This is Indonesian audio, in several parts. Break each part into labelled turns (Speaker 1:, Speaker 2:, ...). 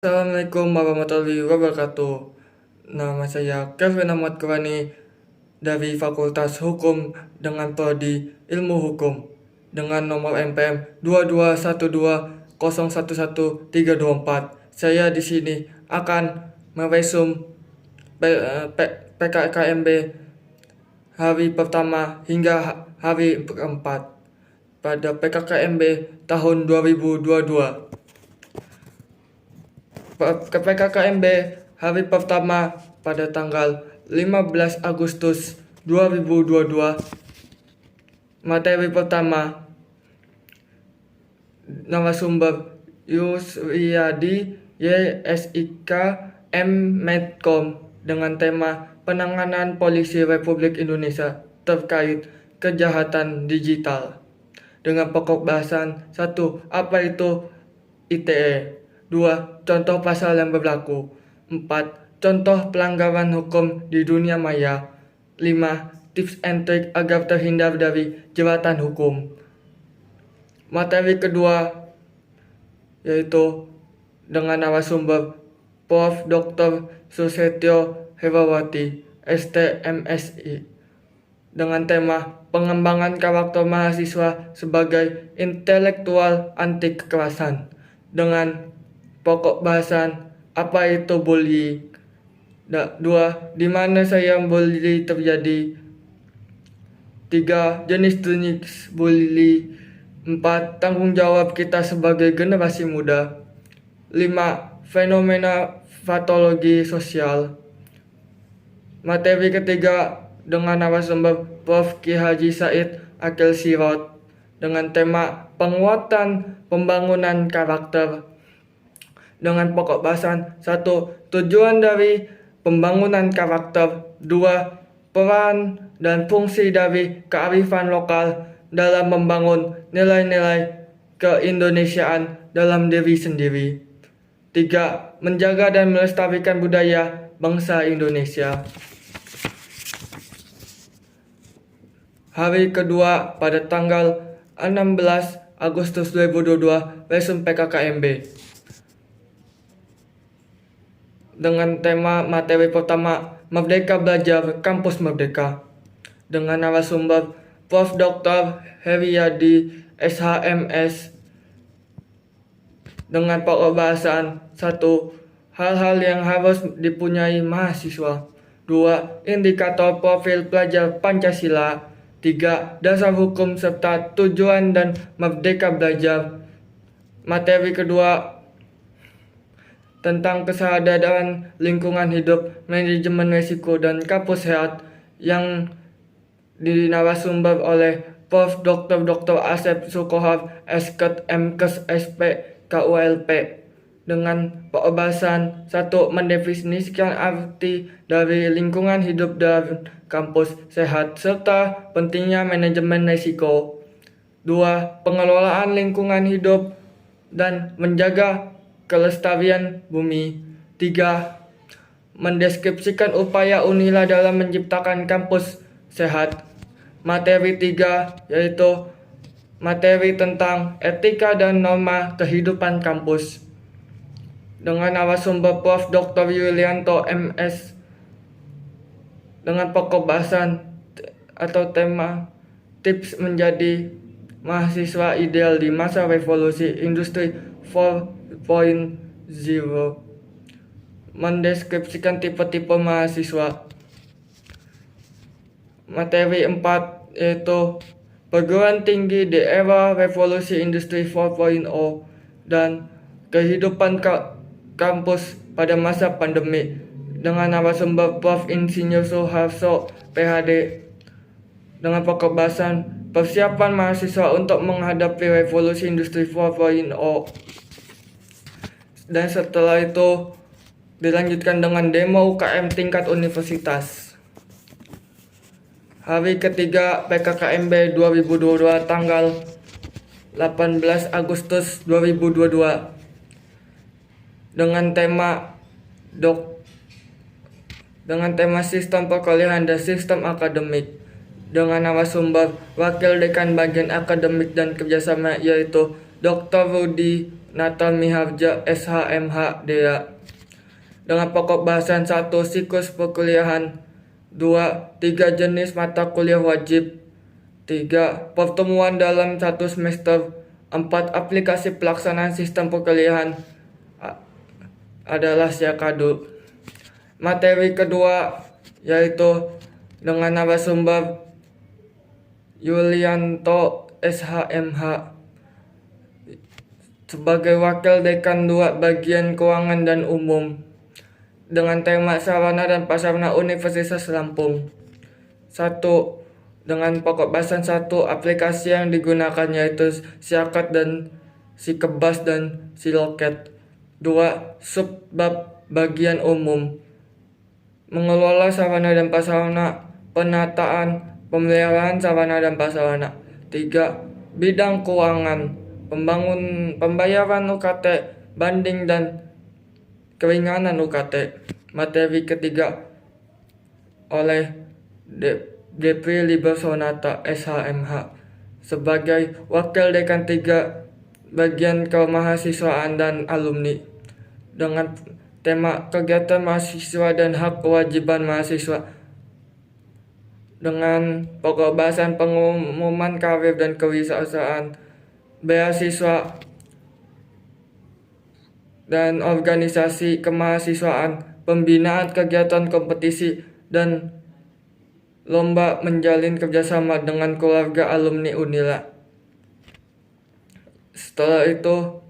Speaker 1: Assalamualaikum warahmatullahi wabarakatuh. Nama saya Kevin Ahmad Kurani dari Fakultas Hukum dengan Prodi Ilmu Hukum dengan nomor NPM 22120111324. Saya di sini akan meresum PKKMB hari pertama hingga hari keempat pada PKKMB tahun 2022. PKKMB hari pertama pada tanggal 15 Agustus 2022. Materi pertama, narasumber Yusriyadi YSIK M Medcom dengan tema penanganan polisi Republik Indonesia terkait kejahatan digital. Dengan pokok bahasan 1. Apa itu ITE? 2. Contoh pasal yang berlaku. 4. Contoh pelanggaran hukum di dunia maya. 5. Tips and trik agar terhindar dari jeratan hukum. Materi kedua yaitu dengan narasumber Prof. Dr. Susetyo Herawati, STMSI, dengan tema pengembangan karakter mahasiswa sebagai intelektual anti kekerasan dengan pokok bahasan apa itu bullying. 2. Di mana saya bully terjadi. 3. Jenis-jenis bully. 4. Tanggung jawab kita sebagai generasi muda. 5. Fenomena patologi sosial. Materi ketiga dengan narasumber Prof. Ki Haji Said Akil Sirot dengan tema penguatan pembangunan karakter dengan pokok bahasan 1. Tujuan dari pembangunan karakter. 2. Peran dan fungsi dari kearifan lokal dalam membangun nilai-nilai keindonesiaan dalam diri sendiri. 3. Menjaga dan melestarikan budaya bangsa Indonesia. Hari kedua pada tanggal 16 Agustus 2022, resum PKKMB. Dengan tema materi pertama, Merdeka Belajar Kampus Merdeka, dengan narasumber Prof. Dr. Heriadi SHMS dengan pokok bahasan 1. Hal-hal yang harus dipunyai mahasiswa. 2. Indikator profil pelajar Pancasila. 3. Dasar hukum serta tujuan dan merdeka belajar. Materi kedua tentang kesadaran lingkungan hidup, manajemen risiko dan kampus sehat yang dinarasumber oleh Prof. Dr. Asep Sukohar Esket MKes SP KULP dengan pembahasan 1. Mendefinisikan arti dari lingkungan hidup dan kampus sehat serta pentingnya manajemen risiko. 2. Pengelolaan lingkungan hidup dan menjaga kelestarian bumi. 3. Mendeskripsikan upaya Unila dalam menciptakan kampus sehat. Materi 3 yaitu materi tentang etika dan norma kehidupan kampus dengan narasumber Prof. Dr. Yulianto MS dengan pokok bahasan atau tema tips menjadi mahasiswa ideal di masa revolusi industri 4.0, mendeskripsikan tipe-tipe mahasiswa. Materi 4 yaitu perguruan tinggi di era revolusi industri 4.0 dan kehidupan kampus pada masa pandemi dengan narasumber Prof. Insinyur Soeharto PhD dengan pokok bahasan persiapan mahasiswa untuk menghadapi revolusi industri 4.0. Dan setelah itu dilanjutkan dengan demo UKM tingkat universitas. Hari ketiga PKKMB 2022 tanggal 18 Agustus 2022 dengan tema sistem perkuliahan dan sistem akademik dengan narasumber Wakil Dekan Bagian Akademik dan Kerjasama yaitu Dr. Rudi Natal Miharja SHMH Dea. Dengan pokok bahasan 1. Siklus perkuliahan. 2. 3 jenis mata kuliah wajib. 3. Pertemuan dalam satu semester. 4. Aplikasi pelaksanaan sistem perkuliahan adalah Syakadu. Materi kedua yaitu dengan narasumber Yulianto SHMH sebagai Wakil Dekan 2 Bagian Keuangan dan Umum dengan tema Sarana dan Prasarana Universitas Lampung. 1. Dengan pokok bahasan 1. Aplikasi yang digunakan yaitu Siakat dan Sikebas dan Siloket. 2. Subbab bagian umum mengelola sarana dan prasarana, penataan, pemeliharaan sarana dan prasarana. 3. Bidang keuangan, pembayaran UKT, banding dan keringanan UKT. Materi ketiga oleh Depri Libersonata SHMH sebagai Wakil Dekan 3 Bagian Kemahasiswaan dan Alumni dengan tema kegiatan mahasiswa dan hak kewajiban mahasiswa dengan pokok bahasan pengumuman karir dan kewirausahaan, beasiswa dan organisasi kemahasiswaan, pembinaan kegiatan kompetisi dan lomba, menjalin kerjasama dengan keluarga alumni Unila. Setelah itu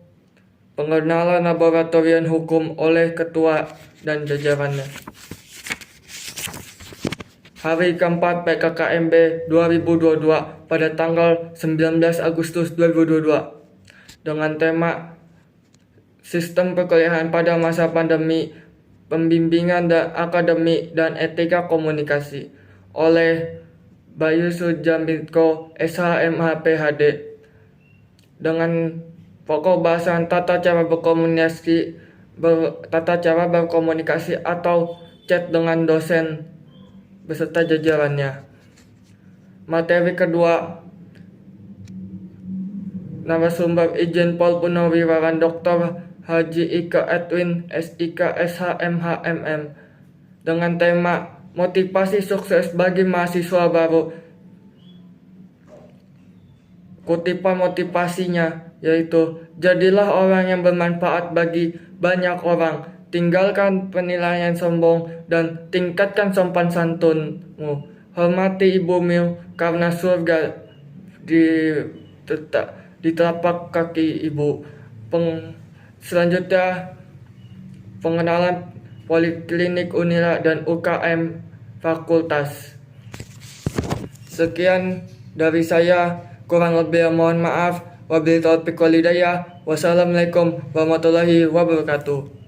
Speaker 1: pengenalan laboratorium hukum oleh ketua dan jajarannya. Hari keempat PKKMB 2022 pada tanggal 19 Agustus 2022 dengan tema Sistem Perkuliahan pada Masa Pandemi, Pembimbingan dan Akademik dan Etika Komunikasi oleh Bayu Sujambiko SHMH PhD dengan pokok bahasan tata cara berkomunikasi atau chat dengan dosen beserta jajarannya. Materi kedua narasumber Ijen Pol Purnawirawan Dr. Haji Ika Edwin SIK SHMH MM dengan tema motivasi sukses bagi mahasiswa baru. Kutipan motivasinya yaitu jadilah orang yang bermanfaat bagi banyak orang, tinggalkan penilaian sombong dan tingkatkan sopan santunmu, hormati ibumu karena surga di telapak kaki ibu. Selanjutnya pengenalan Poliklinik Unila dan UKM Fakultas. Sekian dari saya, kurang lebih mohon maaf. Wabillahi taufiq wal hidayah. Wassalamualaikum warahmatullahi wabarakatuh.